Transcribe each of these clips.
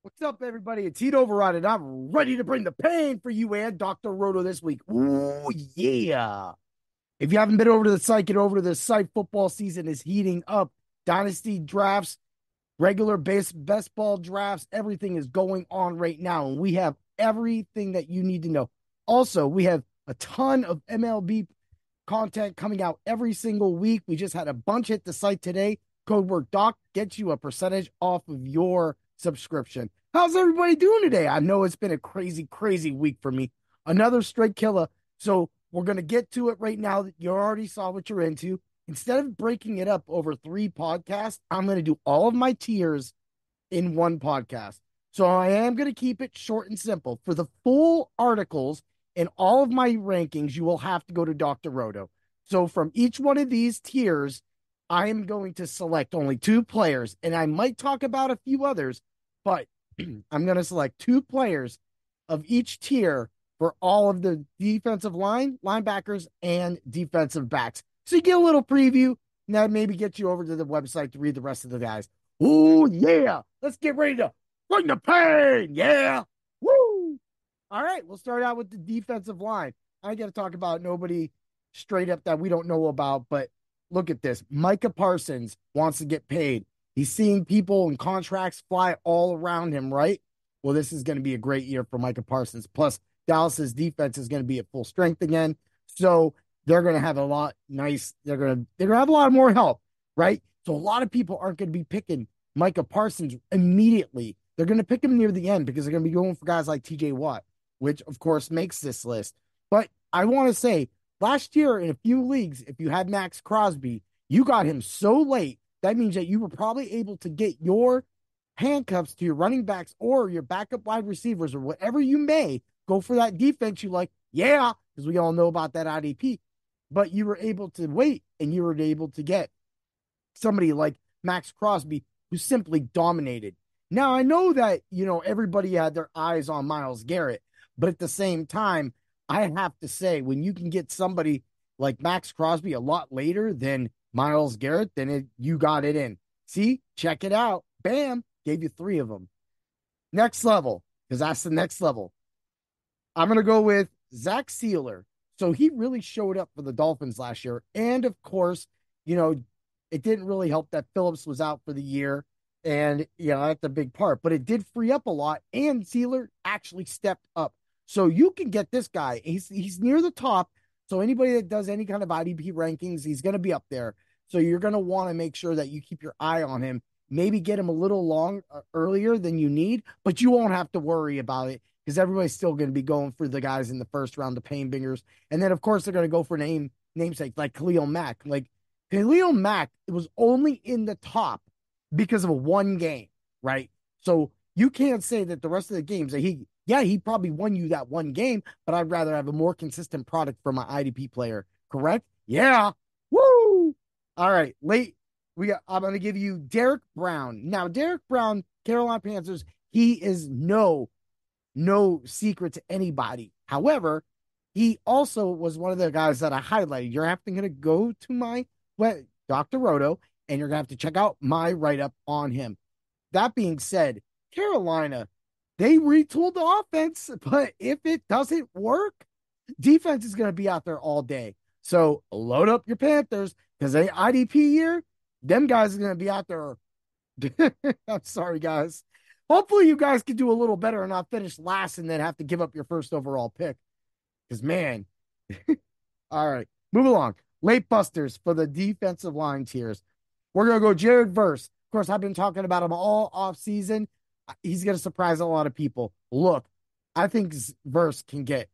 What's up, everybody? It's Heat Override, and I'm ready to bring the pain for you and Dr. Roto this week. Ooh, yeah. If you haven't been over to the site, get over to the site. Football season is heating up. Dynasty drafts, regular best ball drafts, everything is going on right now. And we have everything that you need to know. Also, we have a ton of MLB content coming out every single week. We just had a bunch hit the site today. Code word doc gets you a percentage off of your subscription. How's everybody doing today? I know it's been a crazy, crazy week for me. Another straight killer. So we're going to get to it right now. You already saw what you're into. Instead of breaking it up over 3 podcasts, I'm going to do all of my tiers in one podcast. So I am going to keep it short and simple. For the full articles and all of my rankings, you will have to go to Dr. Roto. So from each one of these tiers, I am going to select only 2 players, and I might talk about a few others, but I'm going to select 2 players of each tier for all of the defensive line, linebackers, and defensive backs. So you get a little preview, and that maybe get you over to the website to read the rest of the guys. Oh, yeah. Let's get ready to bring the pain. Yeah. Woo. All right. We'll start out with the defensive line. I got to talk about nobody straight up that we don't know about, but look at this. Micah Parsons wants to get paid. He's seeing people and contracts fly all around him, right? Well, this is going to be a great year for Micah Parsons. Plus, Dallas's defense is going to be at full strength again. So they're going to have a lot nice. They're going to have a lot more help, right? So a lot of people aren't going to be picking Micah Parsons immediately. They're going to pick him near the end because they're going to be going for guys like TJ Watt, which of course makes this list. But I want to say last year in a few leagues, if you had Max Crosby, you got him so late. That means that you were probably able to get your handcuffs to your running backs or your backup wide receivers or whatever you may go for that defense you like. Yeah, because we all know about that IDP. But you were able to wait and you were able to get somebody like Max Crosby who simply dominated. Now, I know that, everybody had their eyes on Myles Garrett, but at the same time, I have to say, when you can get somebody like Max Crosby a lot later than Myles Garrett, then you got it in. See, check it out. Bam, gave you 3 of them. Next level, because that's the next level. I'm going to go with Zach Sealer. So he really showed up for the Dolphins last year. And of course, you know, it didn't really help that Phillips was out for the year. And, that's a big part, but it did free up a lot. And Sealer actually stepped up. So you can get this guy. He's near the top. So anybody that does any kind of IDP rankings, he's going to be up there. So you're going to want to make sure that you keep your eye on him. Maybe get him a little earlier than you need, but you won't have to worry about it because everybody's still going to be going for the guys in the first round, the pain bingers. And then, of course, they're going to go for namesake like Khalil Mack. Like Khalil Mack, it was only in the top because of a one game, right? So you can't say that the rest of the games that he probably won you that one game, but I'd rather have a more consistent product for my IDP player. Correct? Yeah. Woo! All right. I'm going to give you Derek Brown. Now, Derek Brown, Carolina Panthers, he is no secret to anybody. However, he also was one of the guys that I highlighted. You're having to go to my Dr. Roto, and you're going to have to check out my write up on him. That being said, Carolina, they retooled the offense, but if it doesn't work, defense is going to be out there all day. So load up your Panthers because they IDP year, them guys are going to be out there. I'm sorry, guys. Hopefully, you guys can do a little better and not finish last and then have to give up your first overall pick. Because, man, all right, move along. Late busters for the defensive line tiers. We're going to go Jared Verse. Of course, I've been talking about him all off season. He's going to surprise a lot of people. Look, I think Verse can get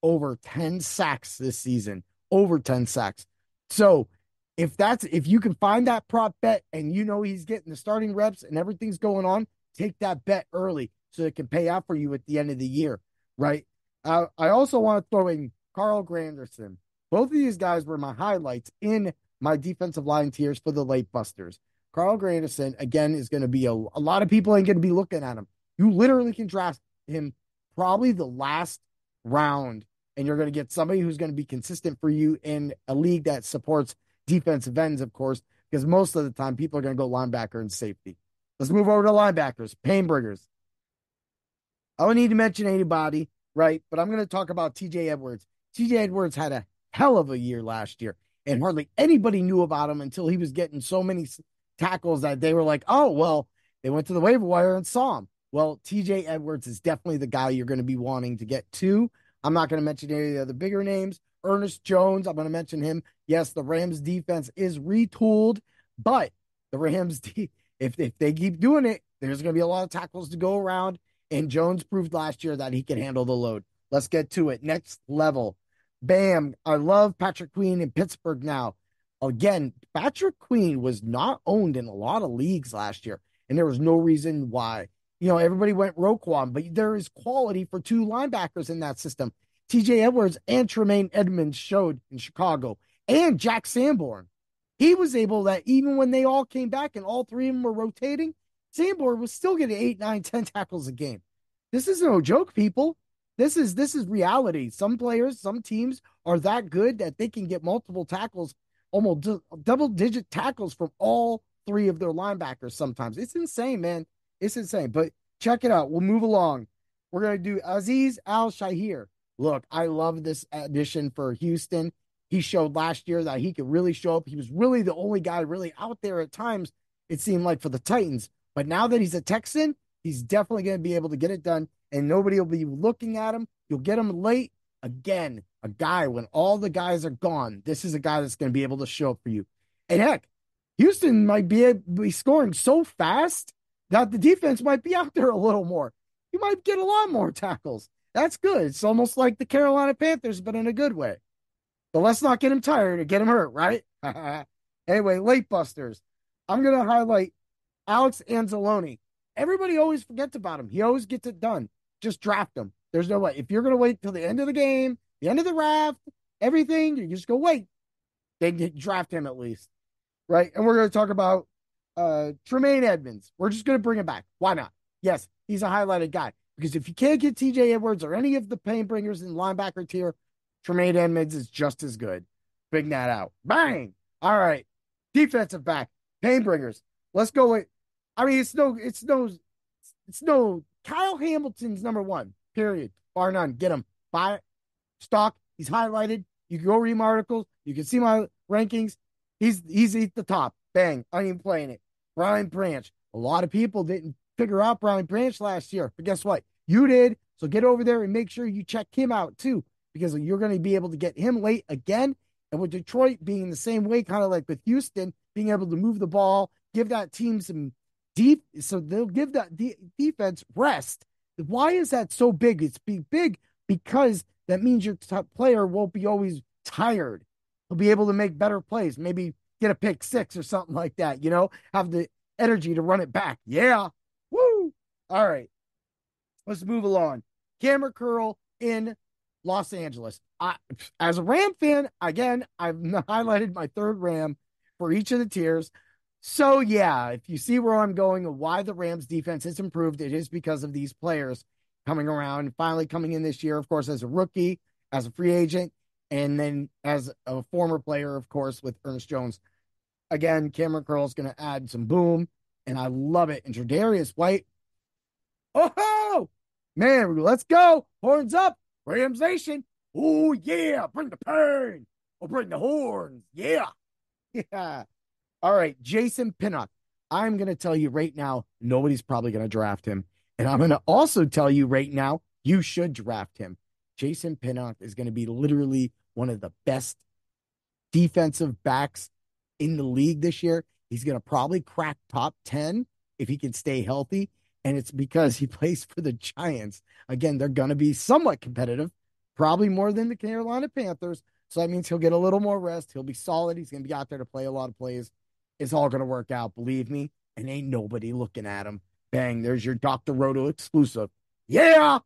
over 10 sacks this season, over 10 sacks. So if you can find that prop bet and he's getting the starting reps and everything's going on, take that bet early so it can pay out for you at the end of the year, right? I also want to throw in Carl Granderson. Both of these guys were my highlights in my defensive line tiers for the late busters. Carl Granderson, again, is going to be a lot of people ain't going to be looking at him. You literally can draft him probably the last round, and you're going to get somebody who's going to be consistent for you in a league that supports defensive ends, of course, because most of the time people are going to go linebacker and safety. Let's move over to linebackers, pain bringers. I don't need to mention anybody, right? But I'm going to talk about TJ Edwards. TJ Edwards had a hell of a year last year, and hardly anybody knew about him until he was getting so many tackles that they were like, oh, well, they went to the waiver wire and saw him. Well, TJ Edwards is definitely the guy you're going to be wanting to get to. I'm not going to mention any of the bigger names. Ernest Jones, I'm going to mention him. Yes, the Rams defense is retooled, but the Rams, if they keep doing it, there's going to be a lot of tackles to go around. And Jones proved last year that he can handle the load. Let's get to it. Next level. Bam. I love Patrick Queen in Pittsburgh now. Again, Patrick Queen was not owned in a lot of leagues last year, and there was no reason why. Everybody went Roquan, but there is quality for two linebackers in that system. TJ Edwards and Tremaine Edmonds showed in Chicago, and Jack Sanborn. He was able that even when they all came back and all three of them were rotating, Sanborn was still getting 8, 9, 10 tackles a game. This is no joke, people. This is reality. Some players, some teams are that good that they can get multiple tackles, almost double-digit tackles from all three of their linebackers sometimes. It's insane, man. It's insane. But check it out. We'll move along. We're going to do Aziz Al-Shahir. Look, I love this addition for Houston. He showed last year that he could really show up. He was really the only guy really out there at times, it seemed like, for the Titans. But now that he's a Texan, he's definitely going to be able to get it done, and nobody will be looking at him. You'll get him late. Again, a guy, when all the guys are gone, this is a guy that's going to be able to show up for you. And heck, Houston might be scoring so fast that the defense might be out there a little more. You might get a lot more tackles. That's good. It's almost like the Carolina Panthers, but in a good way. But let's not get him tired or get him hurt, right? Anyway, late busters. I'm going to highlight Alex Anzalone. Everybody always forgets about him. He always gets it done. Just draft him. There's no way. If you're going to wait till the end of the game, the end of the draft, everything, you just go wait. Then draft him at least, right? And we're going to talk about Tremaine Edmonds. We're just going to bring him back. Why not? Yes, he's a highlighted guy. Because if you can't get TJ Edwards or any of the pain bringers in the linebacker tier, Tremaine Edmonds is just as good. Bring that out. Bang! All right. Defensive back. Pain bringers. Let's go with, I mean, it's no Kyle Hamilton's number one, period. Bar none. Get him. Buy it. Stock. He's highlighted. You can go read my articles. You can see my rankings. He's at the top. Bang. I'm even playing it. Brian Branch. A lot of people didn't figure out Brian Branch last year, but guess what? You did. So get over there and make sure you check him out too, because you're going to be able to get him late again. And with Detroit being the same way, kind of like with Houston, being able to move the ball, give that team some deep, so they'll give that defense rest. Why is that so big? It's big because that means your top player won't be always tired. He'll be able to make better plays, maybe get a pick six or something like that, have the energy to run it back. Yeah. Woo. All right. Let's move along. Camera Curl in Los Angeles. As a Ram fan, again, I've highlighted my third Ram for each of the tiers. So, yeah, if you see where I'm going and why the Rams defense has improved, it is because of these players coming around and finally coming in this year, of course, as a rookie, as a free agent, and then as a former player, of course, with Ernest Jones. Again, Cameron Curl is going to add some boom, and I love it. And Tre'Davious White, oh, man, let's go. Horns up. Rams Nation. Oh, yeah. Bring the pain. Or bring the horns. Yeah. Yeah. All right. Jason Pinnock. I'm going to tell you right now, nobody's probably going to draft him. And I'm going to also tell you right now, you should draft him. Jason Pinnock is going to be literally one of the best defensive backs in the league this year. He's going to probably crack top 10 if he can stay healthy. And it's because he plays for the Giants. Again, they're going to be somewhat competitive, probably more than the Carolina Panthers. So that means he'll get a little more rest. He'll be solid. He's going to be out there to play a lot of plays. It's all going to work out, believe me. And ain't nobody looking at him. Bang, there's your Dr. Roto exclusive. Yeah!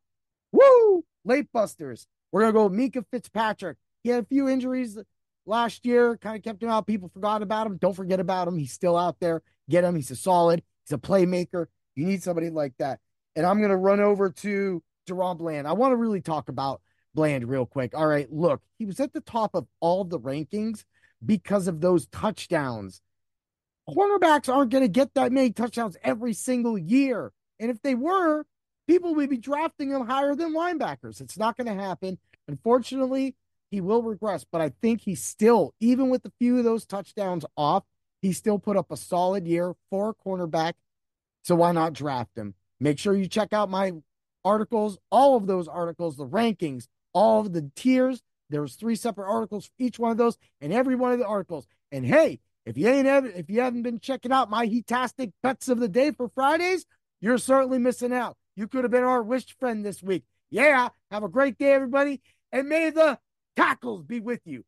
Woo! Late busters. We're going to go with Minka Fitzpatrick. He had a few injuries last year, kind of kept him out. People forgot about him. Don't forget about him. He's still out there. Get him. He's a solid. He's a playmaker. You need somebody like that. And I'm going to run over to Deron Bland. I want to really talk about Bland real quick. All right, look, he was at the top of all the rankings because of those touchdowns. Cornerbacks aren't going to get that many touchdowns every single year. And if they were, people would be drafting him higher than linebackers. It's not going to happen. Unfortunately, he will regress, but I think he still, even with a few of those touchdowns off, he still put up a solid year for a cornerback. So why not draft him? Make sure you check out my articles, all of those articles, the rankings, all of the tiers. There's 3 separate articles for each one of those and every one of the articles. And hey, if you haven't been checking out my Heatastic bets of the day for Fridays, you're certainly missing out. You could have been our wish friend this week. Yeah, have a great day, everybody, and may the tackles be with you.